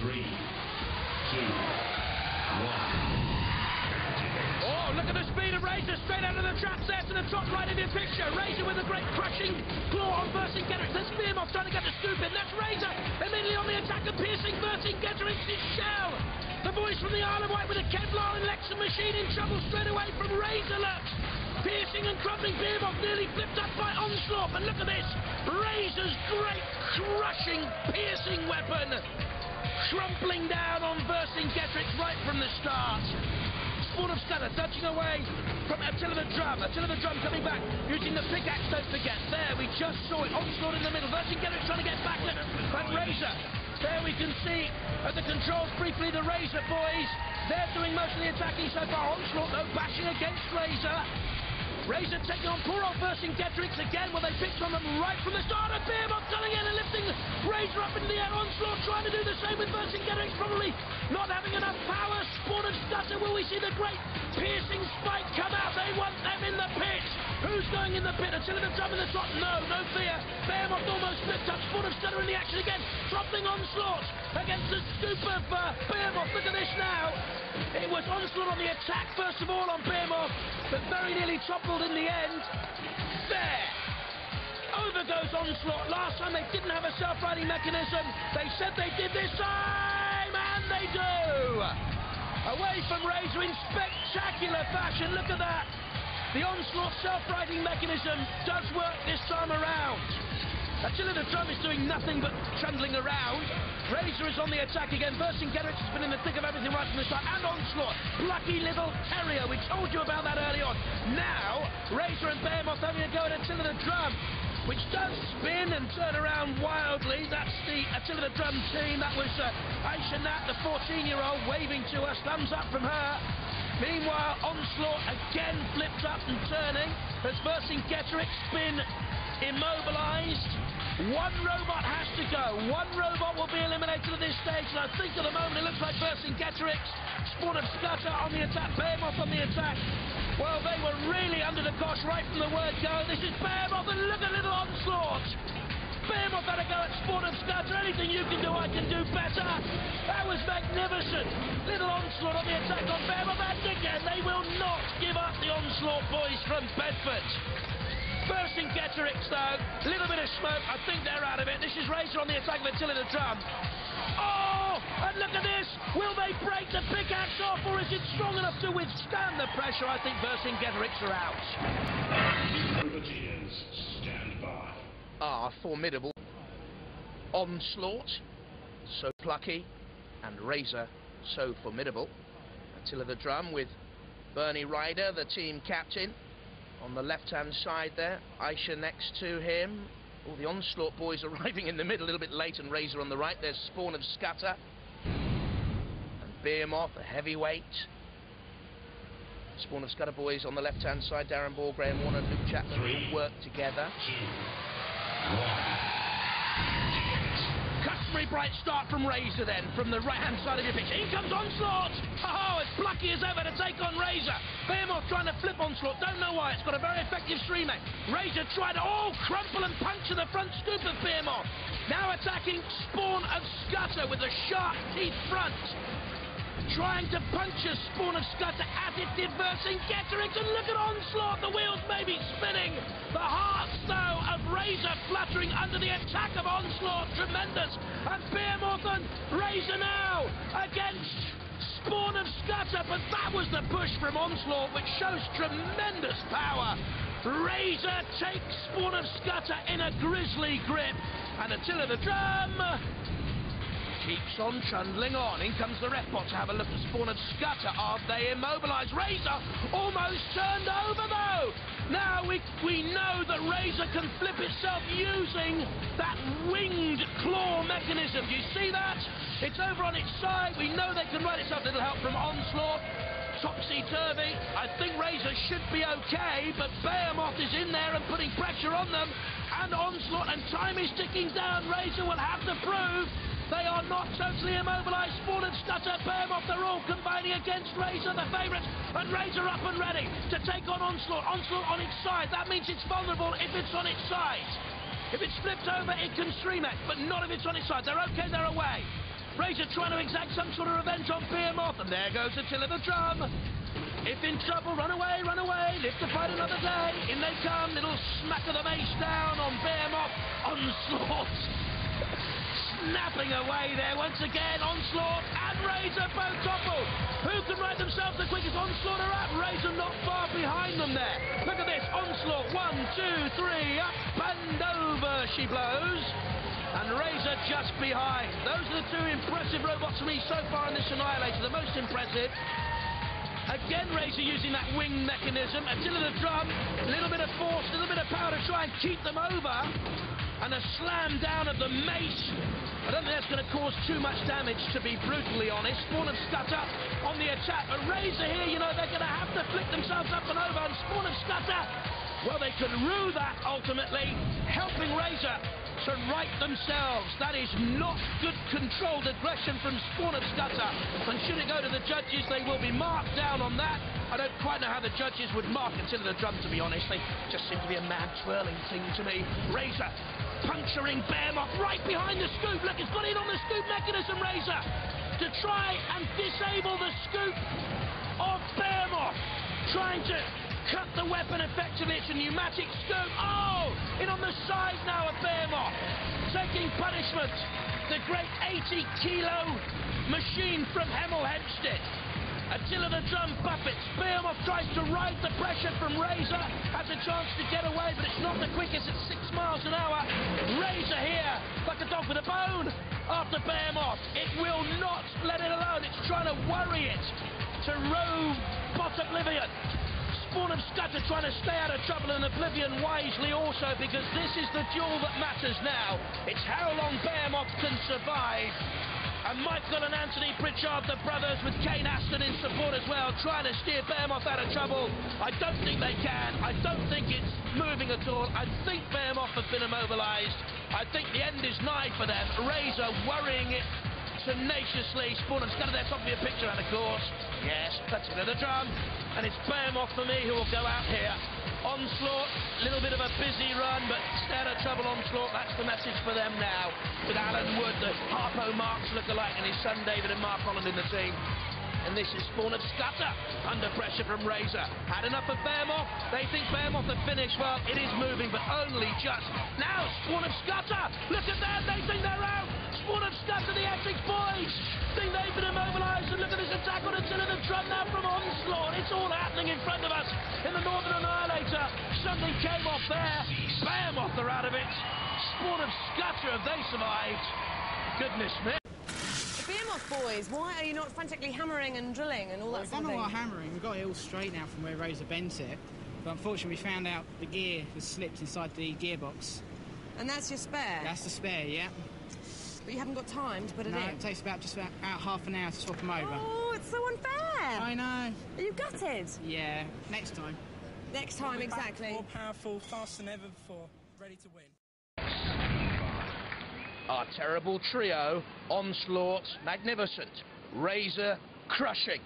3, 2, 1. Oh, look at the speed of Razor, straight out of the traps there to the top right in the picture. Razor with a great crushing claw on Vercingetorix. There's Behemoth trying to get the scoop in. That's Razor immediately on the attack and piercing Vercingetorix's shell. The boys from the Isle of Wight with a Kevlar and Lexan machine in trouble straight away from Razor. Look, piercing and crumbling. Behemoth nearly flipped up by Onslaught. But look at this, Razor's great crushing, piercing weapon crumpling down on Vercingetorix right from the start. Spawn of Scudder dodging away from Attila the Drum. Attila the Drum coming back using the pickaxe, don't forget. There, we just saw it. Onslaught in the middle. Vercingetorix trying to get back at Razor. There we can see at the controls briefly the Razor boys. They're doing most of the attacking so far. Onslaught though bashing against Razor. Razor taking on poor old Vercingetorix again. Well, they picked on them right from the start. And Behemoth coming in and lifting Razor up into the air. Onslaught trying to do the same with Vercingetorix, probably not having enough power. Spawn of Scudder, will we see the great piercing spike come out? They want them in the pit. Who's going in the pit? Attila the Drum in the top? No, no fear. Behemoth almost flipped up. Spawn of Scudder in the action again. Dropping Onslaught against the scoop of Behemoth. Look at this now. It was Onslaught on the attack first of all on Behemoth, but very nearly toppled in the end. There. Over goes Onslaught. Last time they didn't have a self-riding mechanism. They said they did this time, and they do. Away from Razor in spectacular fashion. Look at that. The Onslaught self-riding mechanism does work this time around. Attila the Drum is doing nothing but trundling around. Razor is on the attack again. Vercingetorix has been in the thick of everything right from the start. And Onslaught, plucky little terrier. We told you about that early on. Now, Razor and Behemoth having a go at Attila the Drum, which does spin and turn around wildly. That's the Attila the Drum team. That was Aisha Nat, the 14-year-old, waving to us. Thumbs up from her. Meanwhile, Onslaught again flipped up and turning as Vercingetorix been immobilised. One robot has to go. One robot will be eliminated at this stage, and I think at the moment it looks like Vercingetorix, Spawn of Scudder on the attack, Behemoth on the attack. Well, they were really under the cosh right from the word go. This is Behemoth, and look at little Onslaught. Behemoth had a go at Spawn of Scudder. Anything you can do, I can do better. That was magnificent. Little Onslaught on the attack on Behemoth, and again, they will not give up, the Onslaught boys from Bedford. Vercingetorix though, a little bit of smoke, I think they're out of it. This is Razor on the attack with Attila the Drum. Oh, and look at this, will they break the pickaxe off, or is it strong enough to withstand the pressure? I think Vercingetorix are out. Privateers, stand by. Ah, formidable. Onslaught, so plucky, and Razor, so formidable. Attila the Drum with Bernie Ryder, the team captain. On the left-hand side there, Aisha next to him. All the Onslaught boys arriving in the middle, a little bit late, and Razor on the right. There's Spawn of Scudder. And Behemoth, the heavyweight. Spawn of Scudder boys on the left-hand side. Darren Ball, Graham Warner, Luke Chapman all work together. 2, 1. Customary bright start from Razor then, from the right-hand side of your picture. In comes Onslaught! Oh, as plucky as ever to take on Razor. Behemoth trying to flip Onslaught, don't know why, it's got a very effective stream mate. Razor tried to, crumple and puncture the front scoop of Behemoth. Now attacking Spawn of Scudder with a sharp teeth front. Trying to puncture Spawn of Scudder as it did Vercingetorix, and look at Onslaught, the wheels may be spinning. The hearts, though, of Razor fluttering under the attack of Onslaught, tremendous. And Behemoth and Razor now against Spawn of Scudder, but that was the push from Onslaught, which shows tremendous power. Razor takes Spawn of Scudder in a grisly grip, and Attila the Drum keeps on trundling on. In comes the ref bot to have a look at Spawn of Scudder. Are they immobilised? Razor almost turned over though. Now we know that Razor can flip itself using that winged claw mechanism. Do you see that? It's over on its side. We know they can right itself. Little help from Onslaught. Topsy-turvy. I think Razor should be okay, but Behemoth is in there and putting pressure on them. And Onslaught, and time is ticking down. Razor will have to prove they are not totally immobilised. Spawn of Scudder, Behemoth, they're all combining against Razor, the favourites, and Razor up and ready to take on Onslaught. Onslaught on its side, that means it's vulnerable if it's on its side. If it's flipped over, it can stream it, but not if it's on its side. They're okay, they're away. Razor trying to exact some sort of revenge on Behemoth, and there goes Attila the Drum. If in trouble, run away, live to fight another day. In they come, little smack of the mace down on Behemoth. Onslaught. Snapping away there once again. Onslaught and Razor both topple. Who can right themselves the quickest? Onslaught are up. Razor not far behind them there. Look at this. Onslaught. 1, 2, 3. Up and over she blows. And Razor just behind. Those are the two impressive robots for me so far in this Annihilator. The most impressive. Again, Razor using that wing mechanism. Attila the Drum, a little bit of force, a little bit of power to try and keep them over. And a slam down of the mace. I don't think that's going to cause too much damage, to be brutally honest. Spawn of Scutter on the attack. But Razor here, you know, they're going to have to flick themselves up and over. And Spawn of Scutter, well, they can rue that ultimately, helping Razor to right themselves. That is not good controlled aggression from Spawn of Scutter. And should it go to the judges, they will be marked down on that. I don't quite know how the judges would mark Attila the Drum, to be honest. They just seem to be a mad twirling thing to me. Razor puncturing Behemoth right behind the scoop. Look, it's got in on the scoop mechanism, Razor, to try and disable the scoop of Behemoth. Trying to cut the weapon effectively. It's a pneumatic scoop. Oh! In on the side now of Behemoth. Taking punishment. The great 80-kilo machine from Hemel Hempstead. Attila the Drum buffets. Behemoth tries to ride the pressure from Razor. Has a chance to get away, but it's not the quickest at 6 miles an hour. Razor here, like a dog with a bone, after Behemoth. It will not let it alone. It's trying to worry it to robot oblivion. Spawn of Scutter trying to stay out of trouble, and Oblivion wisely also, because this is the duel that matters now. It's how long Behemoth can survive. And Michael and Anthony Pritchard, the brothers, with Kane Aston in support as well, trying to steer Behemoth out of trouble. I don't think they can. I don't think it's moving at all. I think Behemoth have been immobilised. I think the end is nigh for them. Razor worrying it tenaciously. Spawn of Scutter there, top of your picture, and of course, yes, that's another Drum. And it's Behemoth for me who will go out here. Onslaught, a little bit of a busy run, but stay out of trouble, Onslaught. That's the message for them now. With Alan Wood, the Harpo Marx look-alike, and his son David and Mark Holland in the team. And this is Spawn of Scutter under pressure from Razor. Had enough of Behemoth. They think Behemoth have finished. Well, it is moving, but only just. Now, Spawn of Scutter. Look at that. They think they're out. Spawn of Scutter, the Essex boys, think they've been immobilised. And look at this attack on Attila the Drum now from Onslaught. It's all happening in front of us in the Northern Annihilator. Something came off there. Behemoth are out of it. Spawn of Scutter, have they survived? Goodness me. Behemoth boys, why are you not frantically hammering and drilling and all that sort of thing? We've done all our hammering. We've got it all straight now from where Razor bent it. But unfortunately, we found out the gear was slipped inside the gearbox. And that's your spare? That's the spare, yeah. But you haven't got time to put it in? No, it takes about half an hour to swap them over. Oh, it's so unfair. I know. Are you gutted? Yeah, next time. Next time, exactly. More powerful, faster than ever before, ready to win. Our terrible trio, Onslaught, magnificent, Razor, crushing.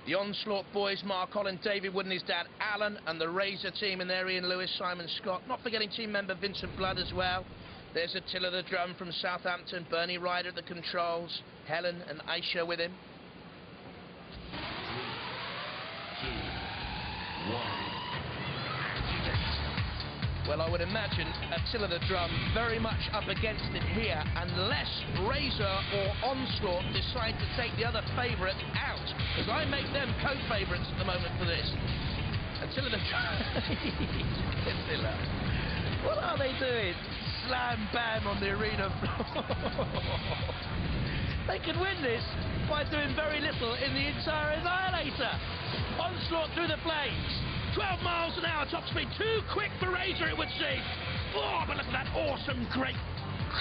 The Onslaught boys, Mark Holland, David Wood and his dad, Alan, and the Razor team in there, Ian Lewis, Simon Scott. Not forgetting team member Vincent Blood as well. There's Attila the Drum from Southampton, Bernie Ryder at the controls, Helen and Aisha with him. 3, 2, 1. Well, I would imagine Attila the Drum very much up against it here, unless Razor or Onslaught decide to take the other favourite out, because I make them co-favourites at the moment for this. Attila the Drum. Attila. What are they doing? Slam bam on the arena floor. They could win this by doing very little in the entire Annihilator. Onslaught through the flames. 12 miles an hour top speed, too quick for Razor it would seem. Oh, but look at that awesome, great,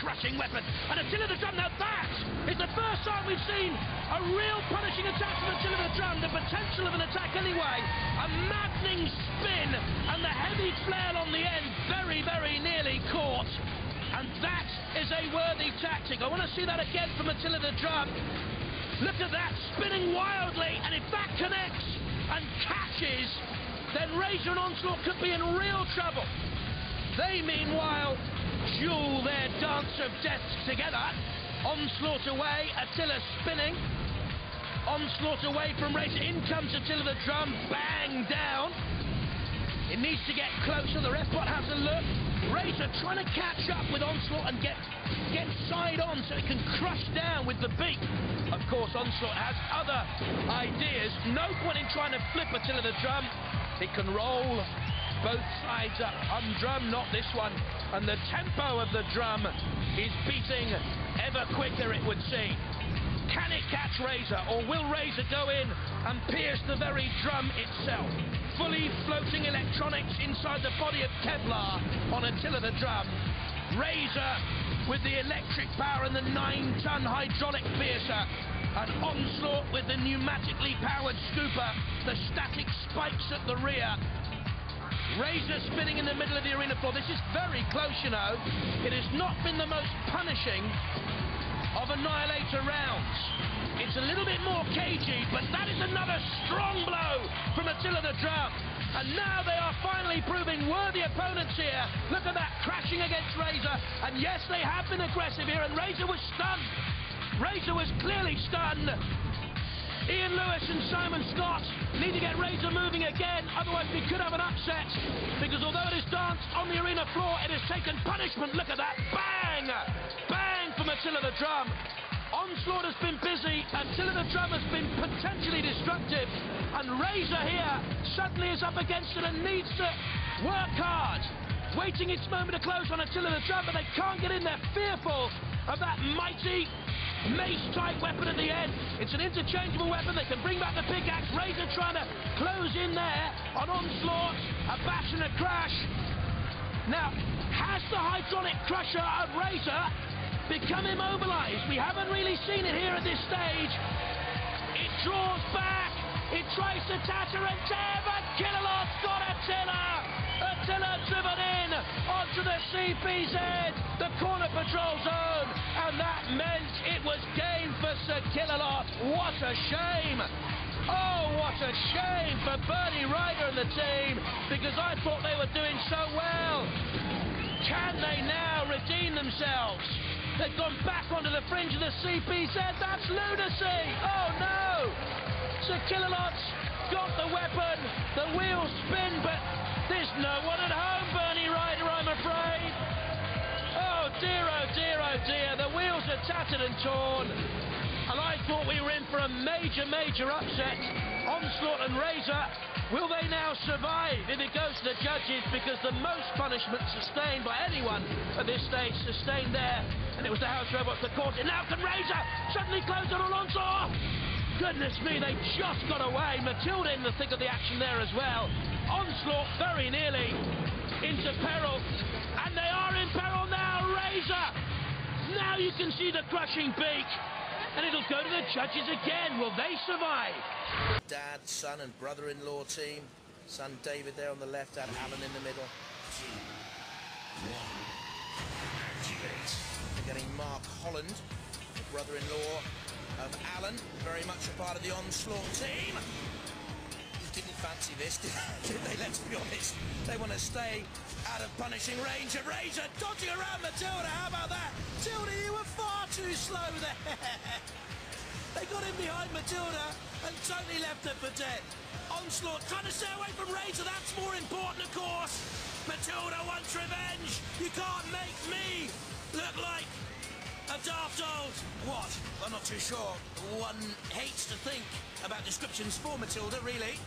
crushing weapon. And Attila the Drum, now that is the first time we've seen a real punishing attack from Attila the Drum, the potential of an attack anyway. A maddening spin and the heavy flail on the end, very, very nearly caught. And that is a worthy tactic. I want to see that again from Attila the Drum. Look at that, spinning wildly, and if that connects and catches, then Razor and Onslaught could be in real trouble. They, meanwhile, duel their dance of death together. Onslaught away, Attila spinning. Onslaught away from Razor. In comes Attila the drum, bang down. It needs to get closer, the ref pot has a look. Razor trying to catch up with Onslaught and get side on so it can crush down with the beak. Of course, Onslaught has other ideas. No point in trying to flip Attila the drum. It can roll both sides up. Undrum, not this one. And the tempo of the drum is beating ever quicker, it would seem. Can it catch Razor, or will Razor go in and pierce the very drum itself? Fully floating electronics inside the body of Kevlar on Attila the drum. Razor with the electric power and the 9-ton hydraulic piercer. And Onslaught with the pneumatically powered scooper, the static spikes at the rear. Razor spinning in the middle of the arena floor. This is very close, you know. It has not been the most punishing of Annihilator rounds. It's a little bit more cagey, but that is another strong blow from Attila the drum. And now they are finally proving worthy opponents here. Look at that, crashing against Razor. And yes, they have been aggressive here, and Razor was stunned. Razor was clearly stunned. Ian Lewis and Simon Scott need to get Razor moving again, otherwise we could have an upset, because although it has danced on the arena floor, it has taken punishment. Look at that, bang! Bang from Attila the drum. Onslaught has been busy, Attila the drum has been potentially destructive, and Razor here suddenly is up against it and needs to work hard. Waiting its moment to close on Attila the drum, but they can't get in there, fearful of that mighty mace-type weapon at the end. It's an interchangeable weapon. They can bring back the pickaxe. Razor trying to close in there on Onslaught. A bash and a crash. Now, has the hydraulic crusher of Razor become immobilized? We haven't really seen it here at this stage. It draws back. It tries to tatter and tear, but Killalot's got Attila. Attila driven in onto the CPZ, the corner patrol zone, and that meant it was game for Sir Killalot. What a shame! Oh, what a shame for Bernie Ryder and the team, because I thought they were doing so well. Can they now redeem themselves? They've gone back onto the fringe of the CPZ. That's lunacy! Oh no! Sir Killalot's got the weapon, the wheels spin, but there's no one at home, Bernie Ryder, I'm afraid. Oh dear, oh dear, oh dear. The wheels are tattered and torn. And I thought we were in for a major, major upset. Onslaught and Razor, will they now survive if it goes to the judges? Because the most punishment sustained by anyone at this stage sustained there. And it was the House Robots that caused it. Now can Razor suddenly close on Onslaught? Goodness me, they just got away. Matilda in the thick of the action there as well. Onslaught very nearly into peril. And they are in peril now. Razor! Now you can see the crushing beak. And it'll go to the judges again. Will they survive? Dad, son and brother-in-law team. Son David there on the left, Dad Alan in the middle. 2, 1, activate. They're getting Mark Holland, the brother-in-law of Alan, very much a part of the Onslaught team. Didn't fancy this, did they? Let's be honest. They want to stay out of punishing range of Razor, dodging around Matilda. How about that? Matilda, you were far too slow there. They got in behind Matilda and totally left her for dead. Onslaught trying to stay away from Razor. That's more important, of course. Matilda wants revenge. You can't make me look like a daft old what? I'm not too sure. One hates to think about descriptions for Matilda, really.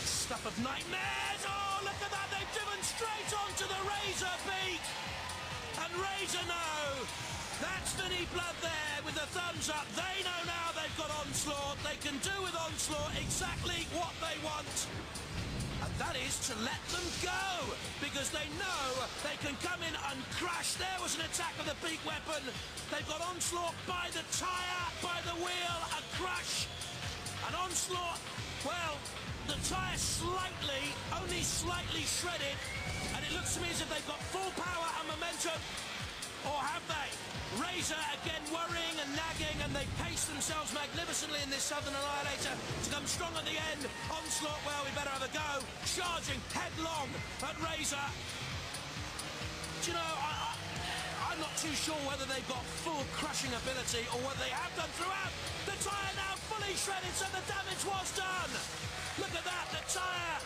Stuff of nightmares. Oh, look at that. They've driven straight onto the Razor beak. And Razor know. That's Vinny Blood there with the thumbs up. They know now they've got Onslaught. They can do with Onslaught exactly what they want. And that is to let them go, because they know they can come in and crash. There was an attack of the beak weapon. They've got Onslaught by the tyre, by the wheel, a crash. And Onslaught, well, the tyre slightly, only slightly shredded, and it looks to me as if they've got full power and momentum. Or have they? Razor again worrying and nagging, and they pace themselves magnificently in this Southern Annihilator to come strong at the end. Onslaught, well, we better have a go. Charging headlong at Razor. Do you know, I I'm not too sure whether they've got full crushing ability or whether they have done throughout. The tyre now fully shredded, so the damage was done. Look at that, the tyre,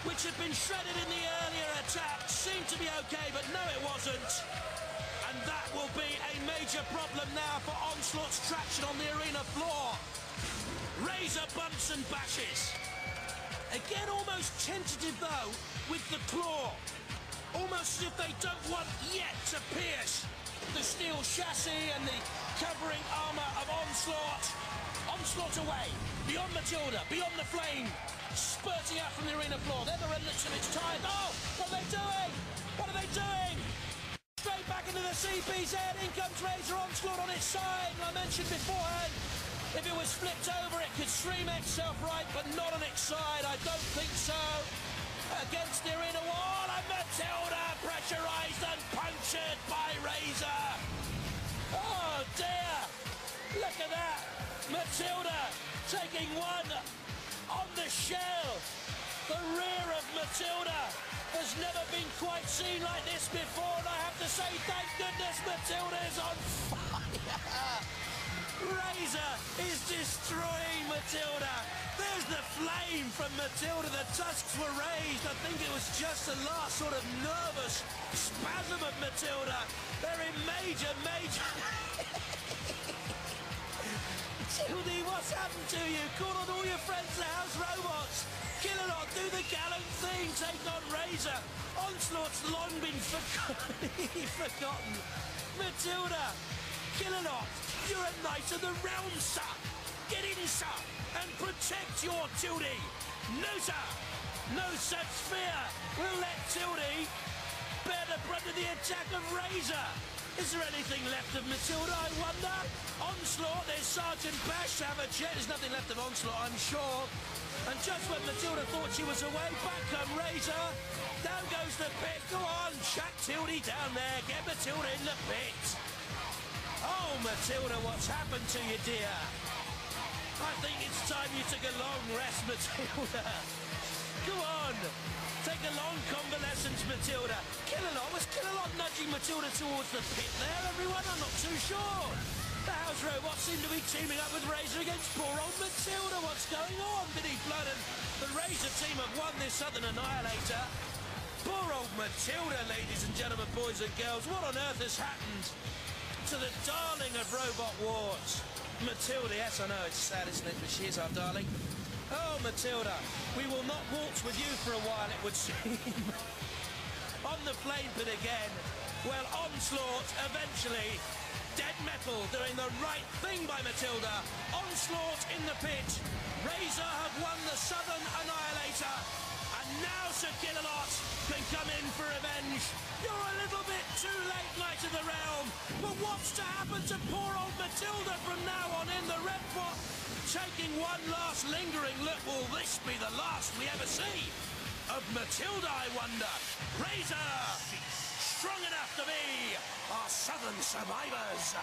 which had been shredded in the earlier attack, seemed to be okay, but no, it wasn't. And that will be a major problem now for Onslaught's traction on the arena floor. Razor bumps and bashes. Again, almost tentative, though, with the claw. Almost as if they don't want yet to pierce the steel chassis and the covering armour of Onslaught. Onslaught away, beyond Matilda, beyond the flame, spurting out from the arena floor. They're the remnants of its time. Oh, what are they doing? What are they doing? Straight back into the CPZ. In comes Razor Onslaught on its side. And I mentioned beforehand, if it was flipped over, it could stream itself right, but not on its side. I don't think so. Against the arena wall, and Matilda pressurised and punctured by Razor. Oh dear, look at that. Matilda taking one on the shell. The rear of Matilda has never been quite seen like this before, and I have to say, thank goodness Matilda is on fire. Razor is destroying Matilda. There's the flame from Matilda. The tusks were raised. I think it was just the last sort of nervous spasm of Matilda. They're in major... Tildy, what's happened to you? Call on all your friends, the house robots. Kill it on, do the gallant thing, take on Razor. Onslaught's long been forgotten. Matilda, kill it off. You're a knight of the realm, sir. Get in, sir, and protect your Tildy. No, sir. No such fear. We'll let Tildy bear the brunt of the attack of Razor. Is there anything left of Matilda, I wonder? Onslaught, there's Sergeant Bash to have a jet. There's nothing left of Onslaught, I'm sure. And just when Matilda thought she was away, back come Razor. Down goes the pit. Go on, chuck Tildy down there. Get Matilda in the pit. Oh, Matilda, what's happened to you, dear? I think it's time you took a long rest, Matilda. Go on. Take a long convalescence, Matilda. Killalot, was Killalot nudging Matilda towards the pit there, everyone? I'm not too sure. The house robots seem to be teaming up with Razor against poor old Matilda. What's going on? Billy Blood and the Razor team have won this Southern Annihilator. Poor old Matilda, ladies and gentlemen, boys and girls. What on earth has happened to the darling of Robot Wars? Matilda, yes, I know, it's sad, isn't it? But she is our darling. Oh, Matilda, we will not waltz with you for a while, it would seem. On the flame pit again. Well, Onslaught, eventually, dead metal, doing the right thing by Matilda. Onslaught in the pit. Razor have won the Southern Annihilator. And now Sir Killalot can come in for revenge. You're a little bit too late, Knight of the Realm. But what's to happen to poor old Matilda from now on in the red pot? Taking one last lingering look. Will this be the last we ever see of Matilda, I wonder? Razor, strong enough to be our Southern survivors.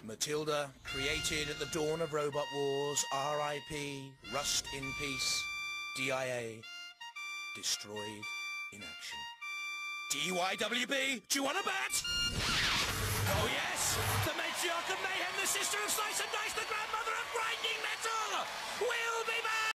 Matilda, created at the dawn of Robot Wars, R.I.P., rust in peace, DIA, destroyed in action. DYWB, do you want a bet? Oh yes, the matriarch of mayhem, the sister of slice and dice, the grandmother of grinding metal, will be back!